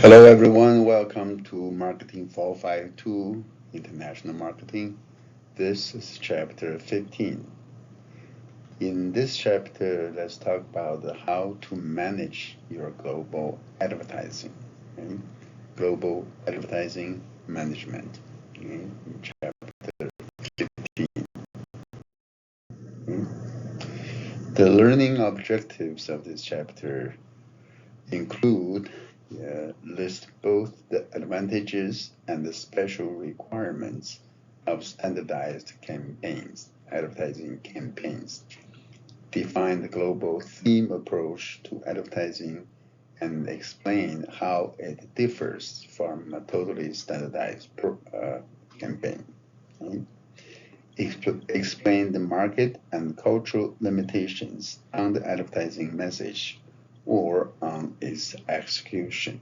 Hello everyone, welcome to Marketing 452 International Marketing. This is chapter 15. In this chapter, let's talk about how to manage your global advertising. Okay? Global advertising management. Okay? In chapter 15. Okay? The learning objectives of this chapter include list both the advantages and the special requirements of standardized campaigns, advertising campaigns, define the global theme approach to advertising, and explain how it differs from a totally standardized campaign. Okay? Explain the market and cultural limitations on the advertising message or on its execution.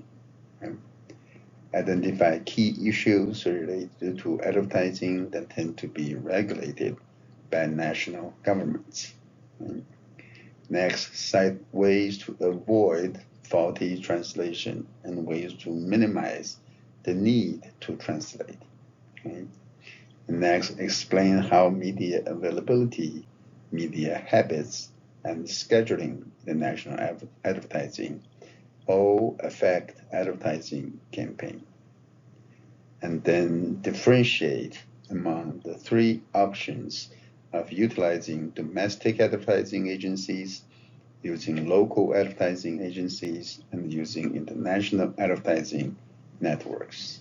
Okay? Identify key issues related to advertising that tend to be regulated by national governments. Okay? Next, cite ways to avoid faulty translation and ways to minimize the need to translate. Okay? Next, explain how media availability, media habits, and scheduling the national advertising all affect advertising campaign. And then differentiate among the three options of utilizing domestic advertising agencies, using local advertising agencies, and using international advertising networks.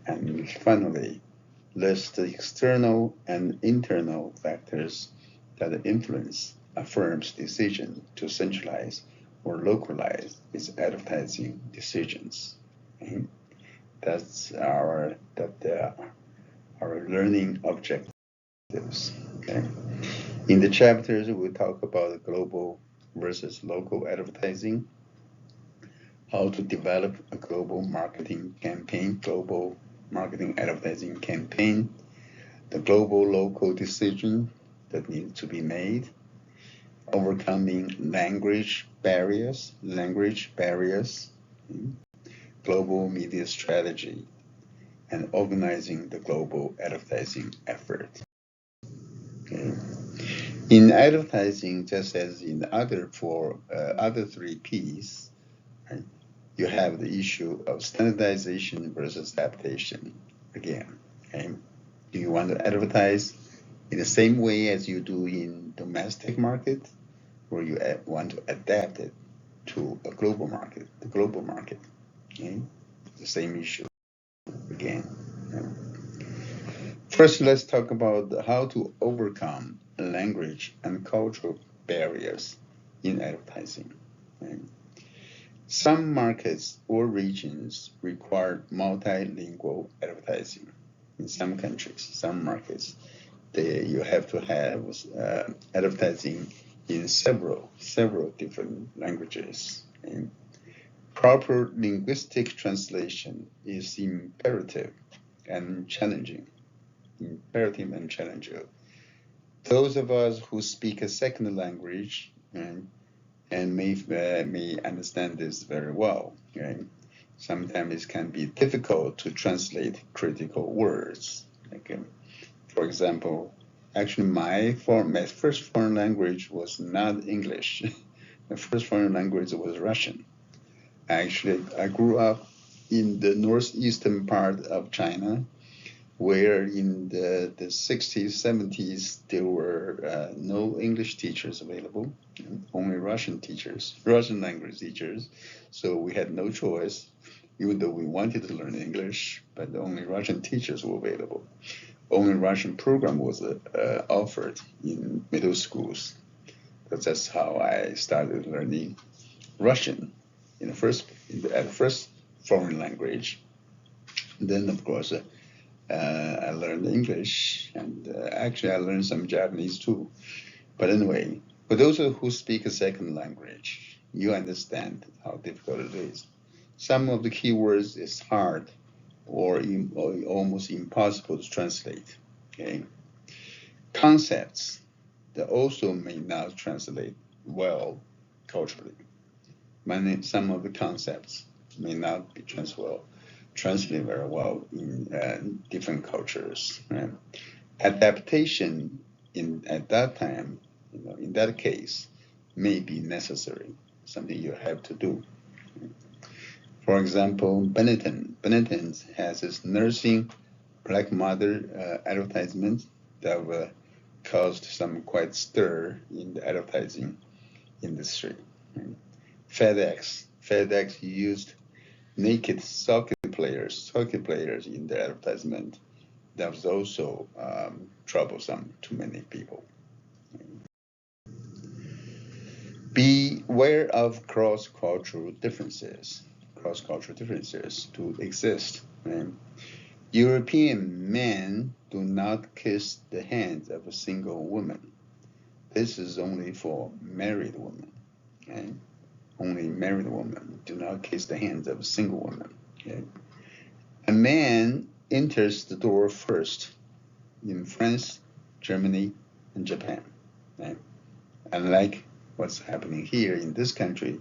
And finally, list the external and internal factors that influence a firm's decision to centralize or localize its advertising decisions. Okay? That's our learning objectives. Okay? In the chapters, we talk about global versus local advertising, how to develop a global marketing campaign, global marketing advertising campaign, the global local decision that needs to be made, overcoming language barriers, global media strategy, and organizing the global advertising effort. Okay. In advertising, just as in the other three P's, right, you have the issue of standardization versus adaptation again. Okay? Do you want to advertise in the same way as you do in domestic market, or you want to adapt it to a global market, the global market? Okay? The same issue again. Okay? First, let's talk about how to overcome language and cultural barriers in advertising. Okay? Some markets or regions require multilingual advertising. In some countries, some markets, you have to have advertising in several different languages. And proper linguistic translation is imperative and challenging. Those of us who speak a second language and may understand this very well. Right? Sometimes it can be difficult to translate critical words. Like, for example, actually my first foreign language was not English. My first foreign language was Russian. Actually, I grew up in the northeastern part of China, where in the 60s, 70s, there were no English teachers available, only Russian teachers, Russian language teachers. So we had no choice, even though we wanted to learn English, but only Russian teachers were available. Only Russian program was offered in middle schools. That's how I started learning Russian at first foreign language. Then, of course, I learned English, and actually I learned some Japanese too. But anyway, for those who speak a second language, you understand how difficult it is. Some of the keywords is hard or almost impossible to translate. Okay, concepts that also may not translate well culturally. Some of the concepts may not be translated very well in different cultures. Right? Adaptation at that time, in that case, may be necessary, something you have to do. For example, Benetton has this nursing black mother advertisement that caused some quite stir in the advertising industry. FedEx used naked soccer players in the advertisement. That was also troublesome to many people. Beware of cross-cultural differences to exist. Right? European men do not kiss the hands of a single woman. This is only for married women. Okay? Only married women do not kiss the hands of a single woman. Okay? A man enters the door first in France, Germany, and Japan. Right? Unlike what's happening here in this country,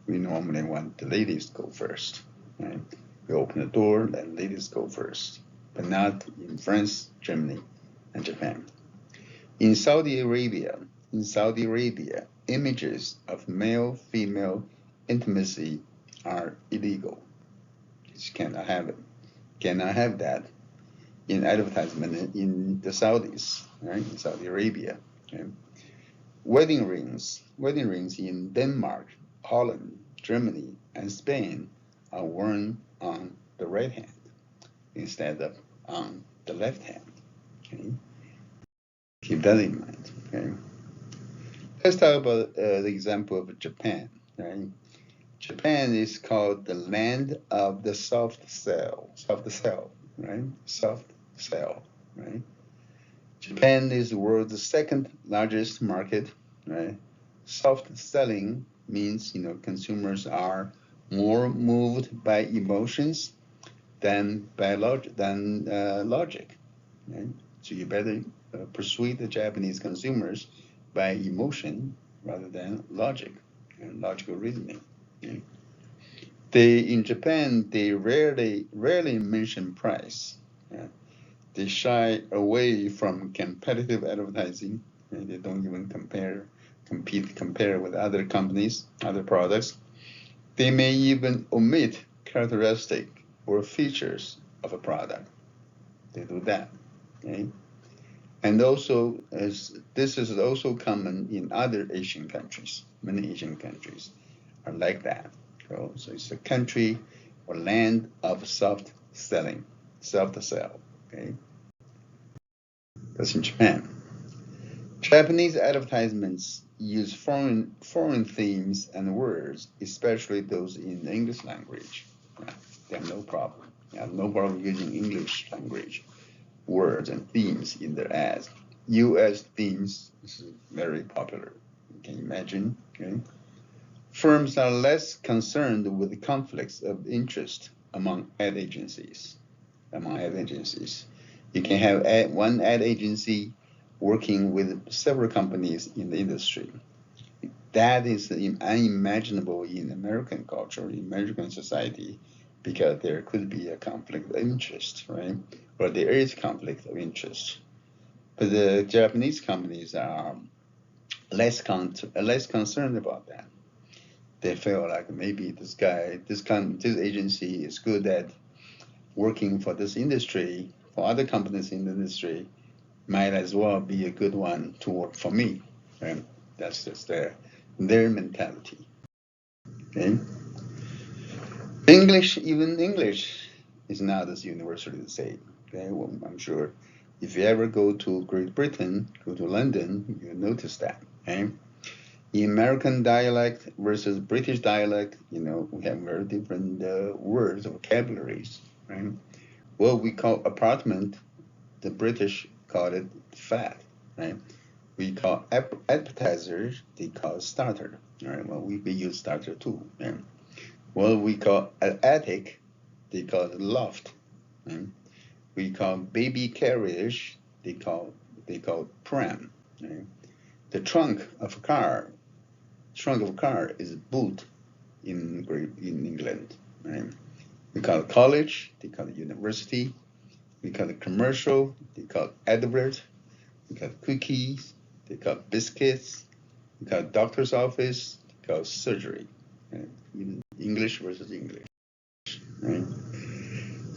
we normally want the ladies to go first. Right? We open the door, and ladies go first, but not in France, Germany, and Japan. In Saudi Arabia, images of male-female intimacy are illegal. You cannot have it. Cannot have that in advertisement in the Saudis, right? In Saudi Arabia. Okay? Wedding rings in Denmark, Holland, Germany, and Spain are worn on the right hand instead of on the left hand. Okay? Keep that in mind. Okay? Let's talk about the example of Japan. Right? Japan is called the land of the soft cell, right? Soft cell, right? Japan is the world's second largest market, right? Soft selling means, consumers are more moved by emotions than by logic, right? So you better persuade the Japanese consumers by emotion rather than logic and logical reasoning. Okay? In Japan, they rarely mention price. They shy away from competitive advertising. And they don't even compare with other companies, other products. They may even omit characteristic or features of a product. They do that. Okay? And also, this is also common in other Asian countries. Many Asian countries are like that. So it's a country or land of soft selling, soft sell. Okay, that's in Japan. Japanese advertisements use foreign themes and words, especially those in the English language. They have no problem. They have no problem using English language words and themes in their ads. U.S. themes is very popular. You can imagine. Okay. Firms are less concerned with conflicts of interest among ad agencies. You can have one ad agency working with several companies in the industry. That is unimaginable in American culture, in American society, because there could be a conflict of interest, right? Or there is conflict of interest. But the Japanese companies are less concerned about that. They feel like maybe this agency is good at working for this industry, for other companies in the industry, might as well be a good one to work for me. Right? That's just their mentality. Okay? English is not as universally the same. Okay? Well, I'm sure if you ever go to Great Britain, go to London, you notice that. Okay? In American dialect versus British dialect, we have very different words, vocabularies, right? What we call apartment, the British call it flat, right? We call appetizers, they call starter, right? Well, we use starter too, right? What we call an attic, they call it loft, right? We call baby carriage, they call pram, right? The trunk of a car is boot in England, right? We call it college, they call it university, we call it commercial, they call it advert, we call it cookies, they call it biscuits, we call it doctor's office, they call it surgery. Right? English versus English. Right?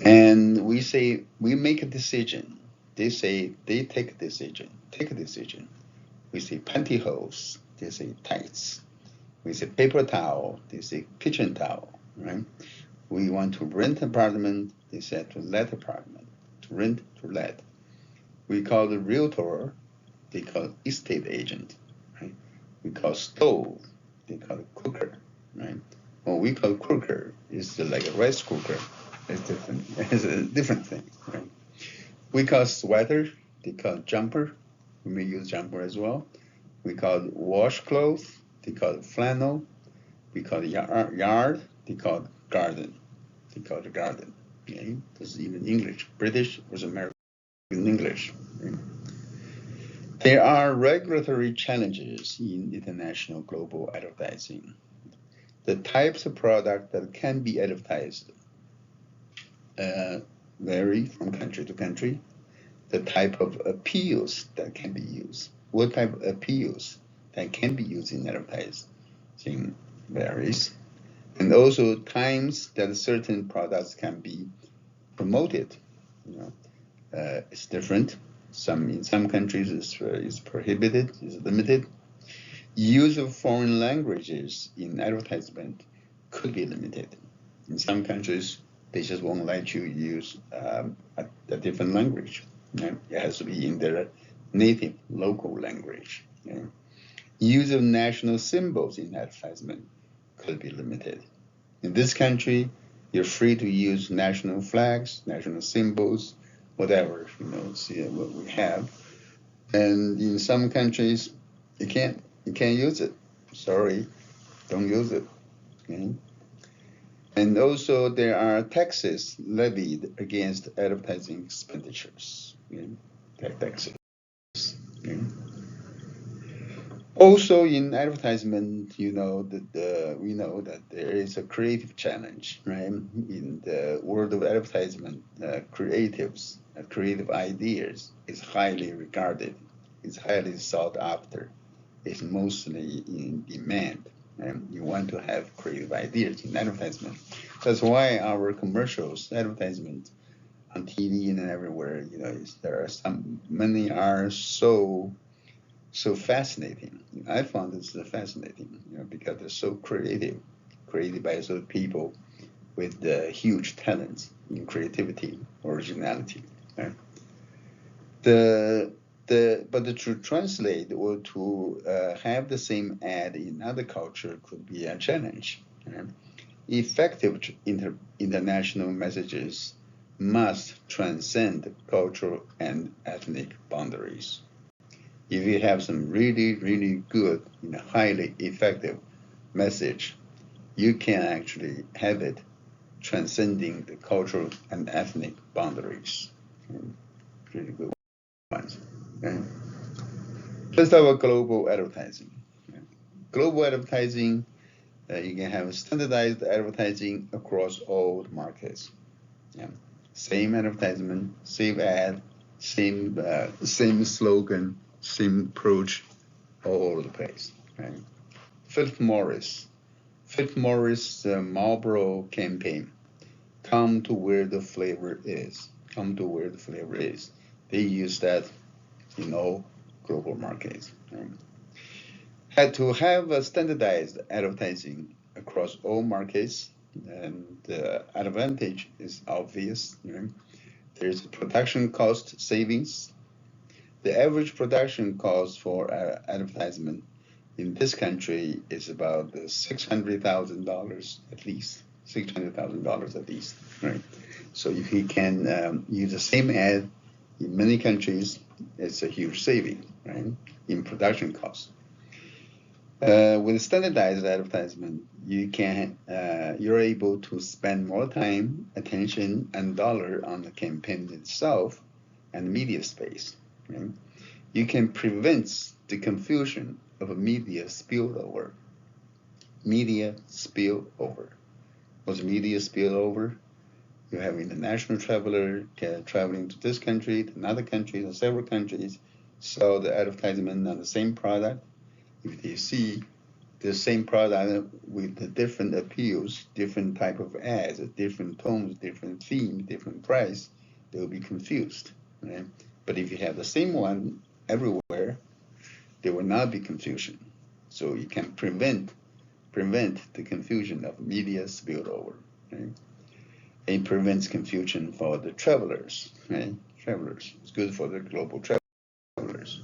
And we say we make a decision. They say they take a decision. Take a decision. We say pantyhose. They say tights. We say paper towel. They say kitchen towel. Right? We want to rent apartment. They said to let apartment. To rent, to let. We call the realtor. They call it estate agent. Right? We call stove. They call it cooker. Right? What we call cooker is like a rice cooker. It's different. It's a different thing. Right? We call sweater. They call it jumper. We may use jumper as well. We call it washcloth. They call it flannel. We call it yard. They call it garden. They call it garden. Okay? This is even English. British was American English. Okay? There are regulatory challenges in international global advertising. The types of product that can be advertised vary from country to country. The type of appeals that can be used, what type of appeals that can be used in advertising varies. And also times that certain products can be promoted. It's different. In some countries it's prohibited, it's limited. Use of foreign languages in advertisement could be limited. In some countries, they just won't let you use a different language. It has to be in their native local language. Use of national symbols in advertisement could be limited. In this country, you're free to use national flags, national symbols, whatever, see what we have. And in some countries, you can't use it. Sorry, don't use it. Okay? And also there are taxes levied against advertising expenditures. Taxes. Okay? Also in advertisement, we know that there is a creative challenge, right? In the world of advertisement, creative ideas is highly regarded, is highly sought after, is mostly in demand. And you want to have creative ideas in advertisement. That's why our commercials, advertisement on TV and everywhere, many are so fascinating. I found this fascinating, because they're so created by those people with huge talents in creativity, originality. Right? But to translate or to have the same ad in other culture could be a challenge. Right? Effective international messages must transcend cultural and ethnic boundaries. If you have some really, really good, highly effective message, you can actually have it transcending the cultural and ethnic boundaries. Really good ones. Okay? Let's talk about global advertising. Global advertising, you can have standardized advertising across all the markets. Same advertisement, same ad, same slogan, same approach all over the place. Right? Philip Morris Marlboro campaign. Come to where the flavor is. Come to where the flavor is. They use that in all global markets. Right? Had to have a standardized advertising across all markets, and the advantage is obvious. Right? There's production cost savings. The average production cost for advertisement in this country is about $600,000 at least. $600,000 at least, right? So if you can use the same ad in many countries, it's a huge saving, right, in production costs. With standardized advertisement, you're able to spend more time, attention, and dollar on the campaign itself and media space. Right? You can prevent the confusion of a media spillover. Media spillover. What's media spillover? You have international traveler traveling to this country, to another country, to several countries, saw the advertisement on the same product. If they see the same product with the different appeals, different type of ads, different tones, different theme, different price, they will be confused. Right? But if you have the same one everywhere, there will not be confusion. So you can prevent the confusion of media spillover. Right? It prevents confusion for the travelers. Right? Travelers. It's good for the global travelers.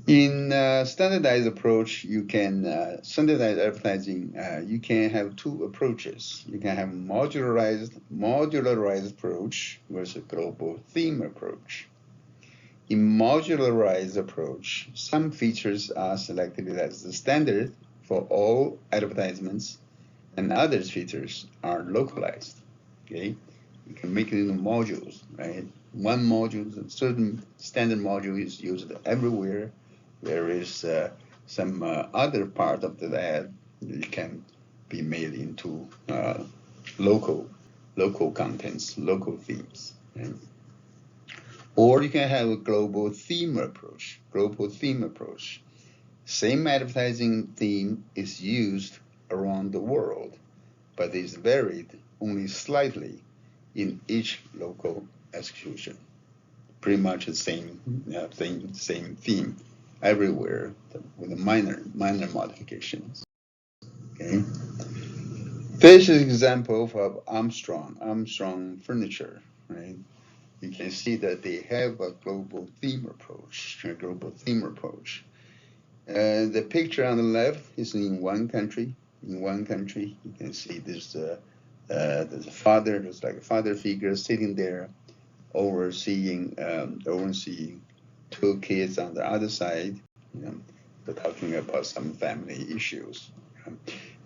In standardized approach, you can standardized advertising. You can have two approaches. You can have modularized approach versus global theme approach. In modularized approach, some features are selected as the standard for all advertisements, and other features are localized. Okay, you can make it into modules, right? One module, a certain standard module is used everywhere. There is some other part of the ad that can be made into local contents, local themes. Right? Or you can have a global theme approach. Same advertising theme is used around the world, but is varied only slightly in each local execution. Pretty much the same theme everywhere with minor modifications. Okay. This is an example of Armstrong Furniture, right? You can see that they have a global theme approach. The picture on the left is in one country. You can see there's a father. There's like a father figure sitting there, overseeing two kids on the other side. They're talking about some family issues,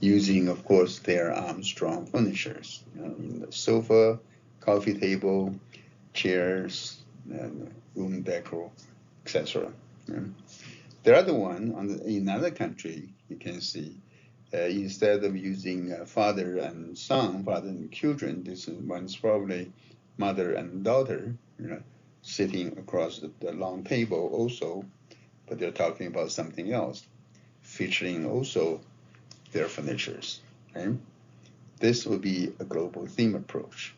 using, of course, their Armstrong furnitures. The sofa, coffee table, chairs, and room decor, etc. The other one, in another country, you can see, instead of using father and son, father and children, this one's probably mother and daughter, sitting across the long table also, but they're talking about something else, featuring also their furnitures. Okay? This would be a global theme approach.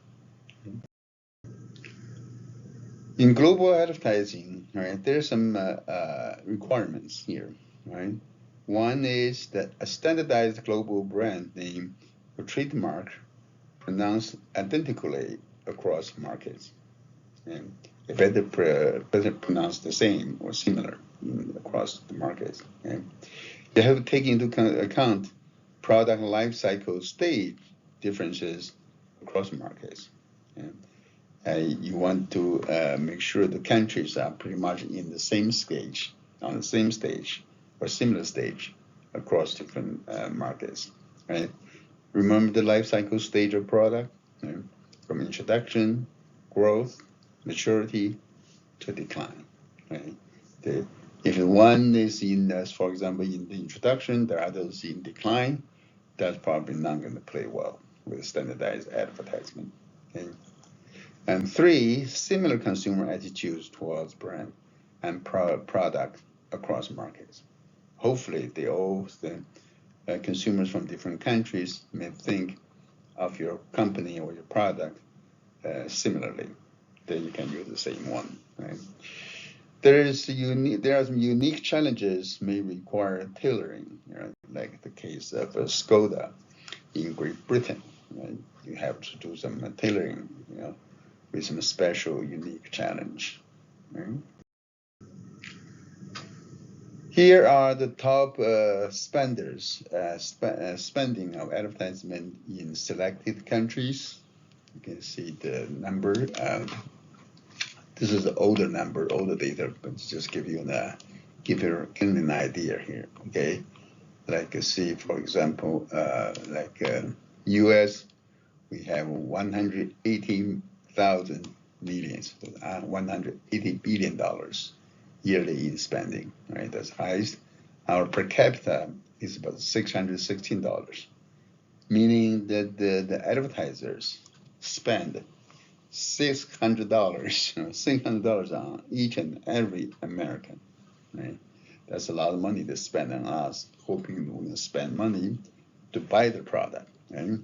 In global advertising, right, there's some requirements here, right? One is that a standardized global brand name or trademark pronounced identically across markets. And it better pronounce the same or similar across the markets. Okay? You have to take into account product life cycle stage differences across markets. Okay? You want to make sure the countries are pretty much in the same stage, on the same stage or similar stage across different markets, right? Remember the life cycle stage of product, right? From introduction, growth, maturity to decline, right? If one is in, for example, in the introduction, the others in decline, that's probably not going to play well with standardized advertisement. Okay? And three, similar consumer attitudes towards brand and product across markets. Hopefully, the consumers from different countries may think of your company or your product similarly. Then you can use the same one. Right? There are some unique challenges may require tailoring, like the case of Skoda in Great Britain. Right? You have to do some tailoring, with some special, unique challenge. Right? Here are the top spenders spending of advertisement in selected countries. You can see the number. This is the older number, older data, but just give you an idea here. Okay, like see, for example, U.S. we have 180,000 millions, $180 billion yearly in spending. Right, that's highest. Our per capita is about $616. meaning that the advertisers spend $600, $600 on each and every American, right? That's a lot of money to spend on us, hoping we're gonna spend money to buy the product, right?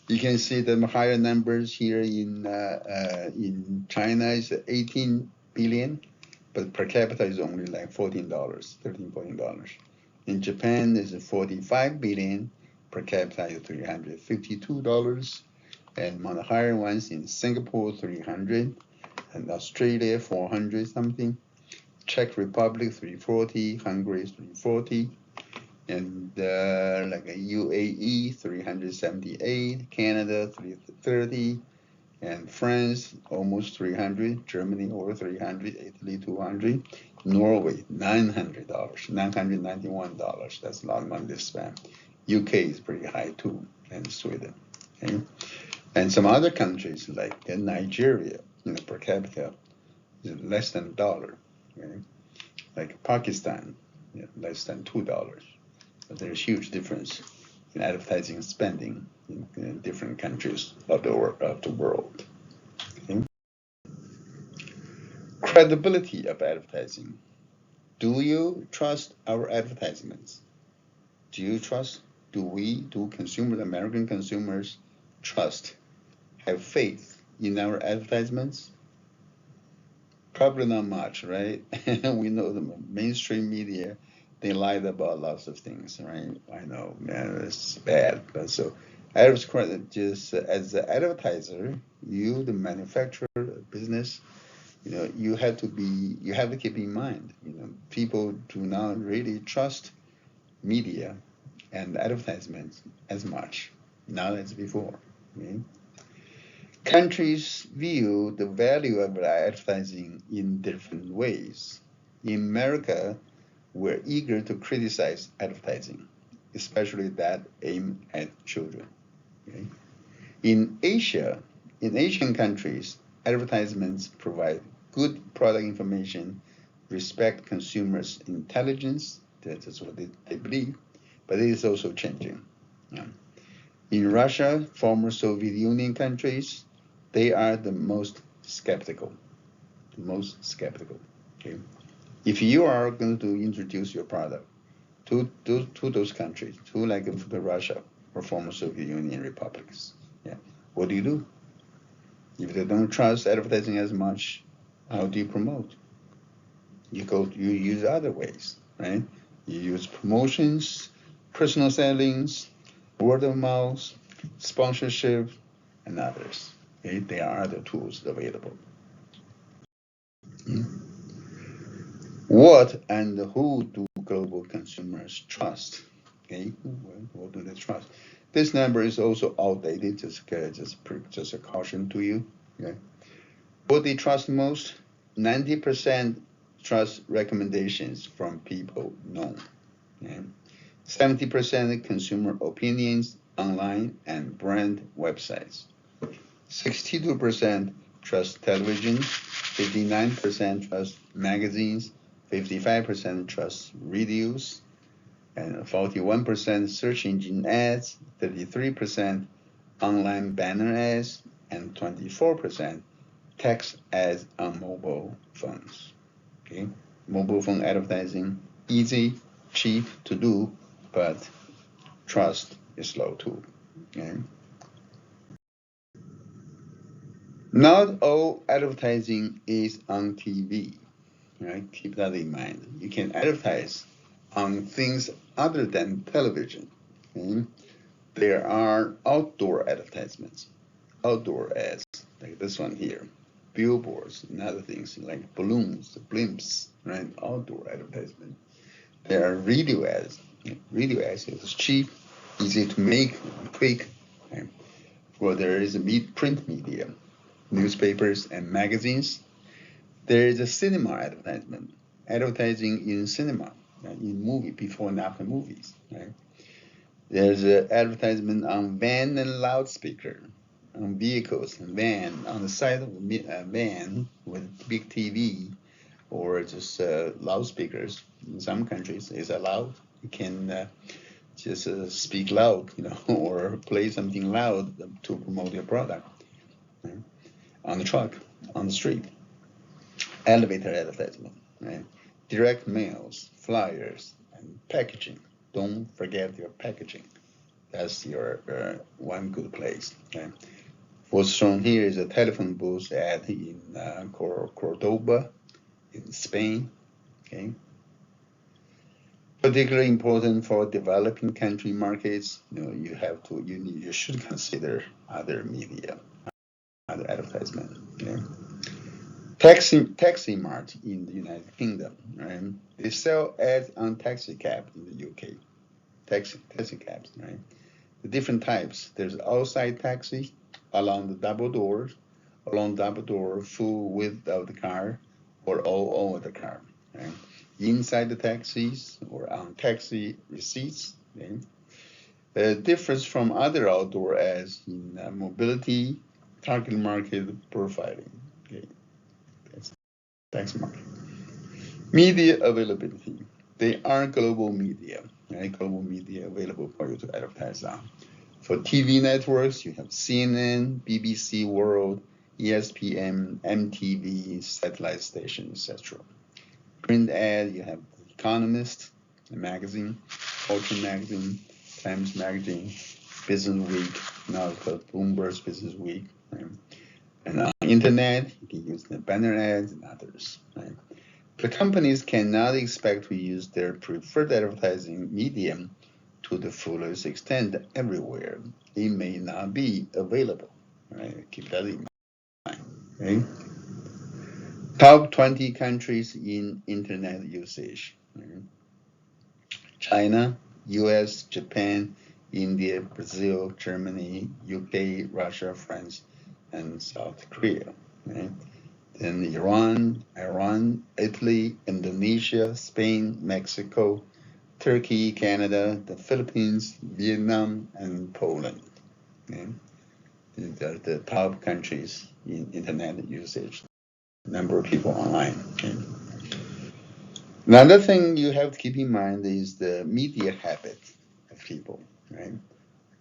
You can see the higher numbers here in China is 18 billion, but per capita is only like $14, $13, $14. In Japan is 45 billion, per capita is $352, and one of the higher ones in Singapore 300, and Australia 400 something, Czech Republic 340, Hungary 340, and like a UAE 378, Canada 330, and France almost 300, Germany over 300, Italy 200, Norway $900, $991. That's a lot of money to spend. UK is pretty high too, and Sweden. Okay? And some other countries like Nigeria, per capita is less than $1. Okay? Like Pakistan, less than $2. But there's huge difference in advertising spending in different countries of the world. Okay? Credibility of advertising. Do you trust our advertisements? Do American consumers trust, have faith in our advertisements? Probably not much, right? We know the mainstream media, they lied about lots of things, right? I know, man, it's bad. But so, just as an advertiser, you, the manufacturer, business, you have to keep in mind, people do not really trust media and advertisements as much now as before. Okay? Countries view the value of advertising in different ways. In America, we're eager to criticize advertising, especially that aimed at children. Okay? In Asian countries, advertisements provide good product information, respect consumers' intelligence. That's what they believe, but it is also changing. Yeah. In Russia, former Soviet Union countries, they are the most skeptical. Okay? If you are going to introduce your product to those countries, to like the Russia or former Soviet Union republics, yeah, what do you do? If they don't trust advertising as much, how do you promote? You use other ways, right? You use promotions, personal sellings, word of mouth, sponsorship, and others. Okay? There are other tools available. What and who do global consumers trust? Okay, what do they trust? This number is also outdated. Just a caution to you. Okay, what they trust most? 90% trust recommendations from people known. Okay? 70% consumer opinions online and brand websites. 62% trust television. 59% trust magazines. 55% trust reviews, and 41% search engine ads, 33% online banner ads, and 24% text ads on mobile phones. Okay, mobile phone advertising, easy, cheap to do, but trust is low too. Okay. Not all advertising is on TV. Right? Keep that in mind. You can advertise on things other than television. Okay? There are outdoor advertisements, outdoor ads, like this one here, billboards and other things like balloons, blimps, right? Outdoor advertisement. There are radio ads. Radio ads is cheap, easy to make, quick. Right? Well, there is a print media, newspapers and magazines. There is a cinema advertisement, advertising in cinema, right? In movie, before and after movies. Right? There's an advertisement on van and loudspeaker, on vehicles, van, on the side of a van with big TV or just loudspeakers. In some countries, it's allowed. You can just speak loud, or play something loud to promote your product, right? On the truck, on the street, elevator advertisement, right? Direct mails, flyers, and packaging. Don't forget your packaging. That's your one good place. Okay? What's shown here is a telephone booth ad in Cordoba, in Spain. Okay, particularly important for developing country markets. You should consider other media, other advertisement. Okay? Taxi Mart in the United Kingdom. Right? They sell ads on taxi cab in the UK. Taxi cabs. Right? The different types. There's outside taxi along the double doors, full width of the car, or all over the car. Right? Inside the taxis or on taxi receipts. Okay? The difference from other outdoor ads in mobility, target market profiling. Okay? That's market. Media availability. They are global media. Right? Global media available for you to advertise on. For TV networks, you have CNN, BBC World, ESPN, MTV, satellite stations, etc. Print ad, you have The Economist, the magazine, Fortune magazine, Times magazine, Business Week, now it's called Bloomberg's Business Week. Right? And on the internet, you can use the banner ads and others. Right? The companies cannot expect to use their preferred advertising medium to the fullest extent everywhere. It may not be available. Right? Keep that in mind. Okay? Top 20 countries in internet usage. Right? China, US, Japan, India, Brazil, Germany, UK, Russia, France, and South Korea. Right? Then Iran, Italy, Indonesia, Spain, Mexico, Turkey, Canada, the Philippines, Vietnam, and Poland. Okay? These are the top countries in internet usage, number of people online. Okay? Another thing you have to keep in mind is the media habit of people, right?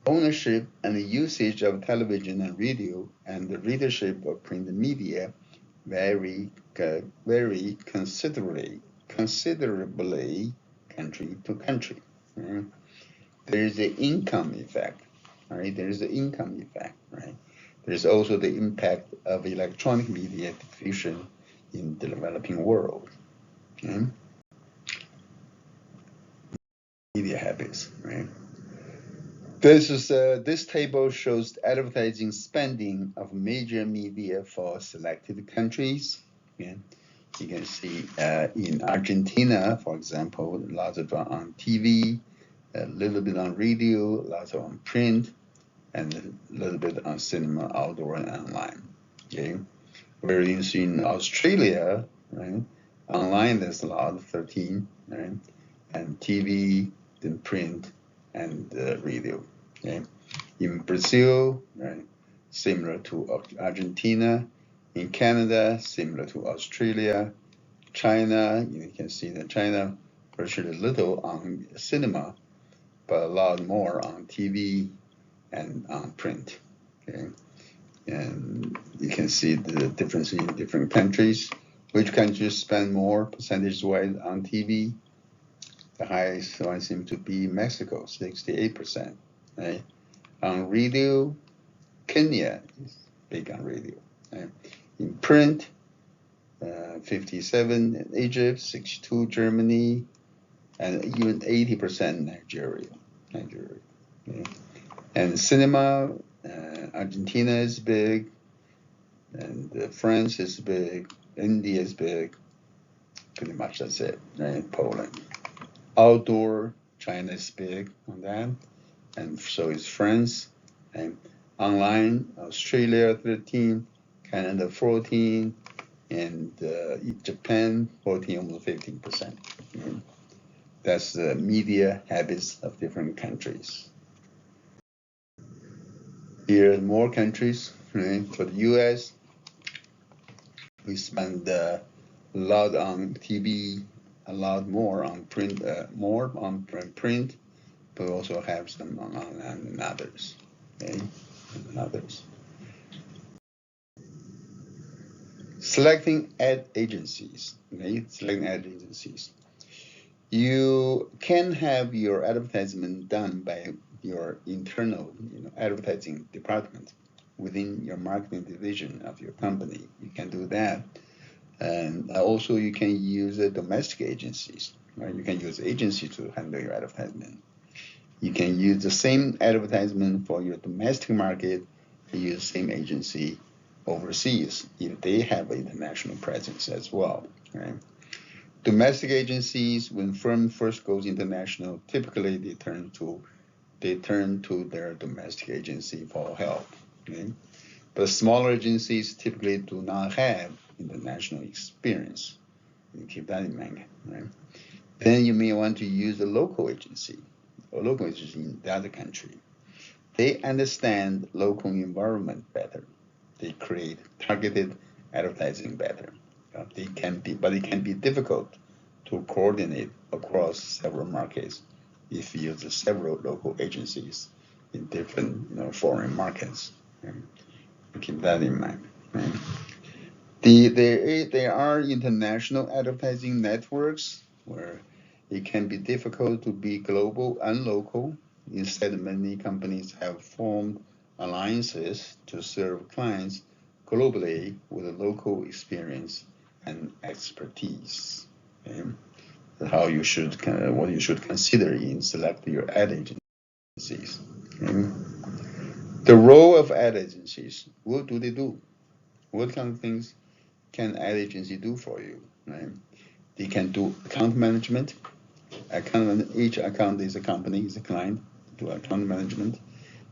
Ownership and the usage of television and radio and the readership of print media vary considerably country to country. Right? There is the income effect, right? There is the income effect, right? There's also the impact of electronic media diffusion in the developing world. Okay? Media habits, right? This table shows advertising spending of major media for selected countries. Okay? You can see in Argentina, for example, lots of on TV, a little bit on radio, lots on print, and a little bit on cinema, outdoor, and online. Okay, whereas in Australia, right, online there's a lot, 13, right, and TV, then print, and radio. Okay, in Brazil, right, similar to Argentina. In Canada, similar to Australia. China, you can see that China virtually little on cinema, but a lot more on TV and on print. Okay, and you can see the difference in different countries. Which countries spend more percentage-wise on TV? The highest one seems to be Mexico, 68%. Right? On radio, Kenya is big on radio. Right? In print, 57 in Egypt, 62 Germany, and even 80% Nigeria. Okay? And cinema, Argentina is big, and France is big, India is big. Pretty much that's it. Right? Poland. Outdoor, China is big on that, and so is France. And online, Australia 13, Canada 14, and Japan 14, almost 15%. That's the media habits of different countries. Here are more countries. Right? For the U.S., we spend a lot on TV, a lot more on print, but also have some online and others. Okay, and others. Selecting ad agencies. Okay, selecting ad agencies. You can have your advertisement done by your internal, advertising department within your marketing division of your company. You can do that, and also you can use domestic agencies. Right? You can use agency to handle your advertisement. You can use the same advertisement for your domestic market. You use the same agency overseas if they have an international presence as well. Right? Domestic agencies, when firm first goes international, typically they turn to their domestic agency for help. Okay? But smaller agencies typically do not have international experience. You keep that in mind, right? Then you may want to use a local agency, or local agency in the other country. They understand local environment better. They create targeted advertising better. But it can be difficult to coordinate across several markets if you use several local agencies in different foreign markets. Right? Keep that in mind. Right? There are international advertising networks where it can be difficult to be global and local. Instead, many companies have formed alliances to serve clients globally with a local experience and expertise. Okay? What you should consider in selecting your ad agencies. Okay? The role of ad agencies. What do they do? What kind of things can ad agency do for you? Right? They can do account management. Each account is a company, is a client. Do account management.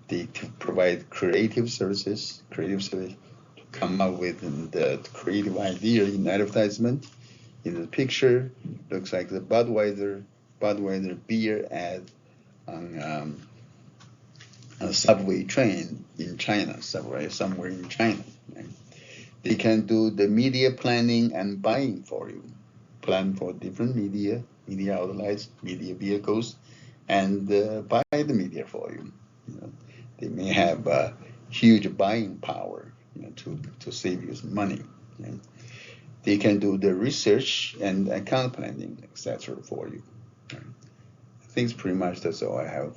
They provide creative services to come up with the creative idea in advertisement. In the picture, looks like the Budweiser beer ad on a subway train in China, somewhere in China. Right? They can do the media planning and buying for you. Plan for different media outlets, media vehicles, and buy the media for you. They may have huge buying power to save you some money. Okay? They can do the research and account planning, etc. for you. I think pretty much that's all I have.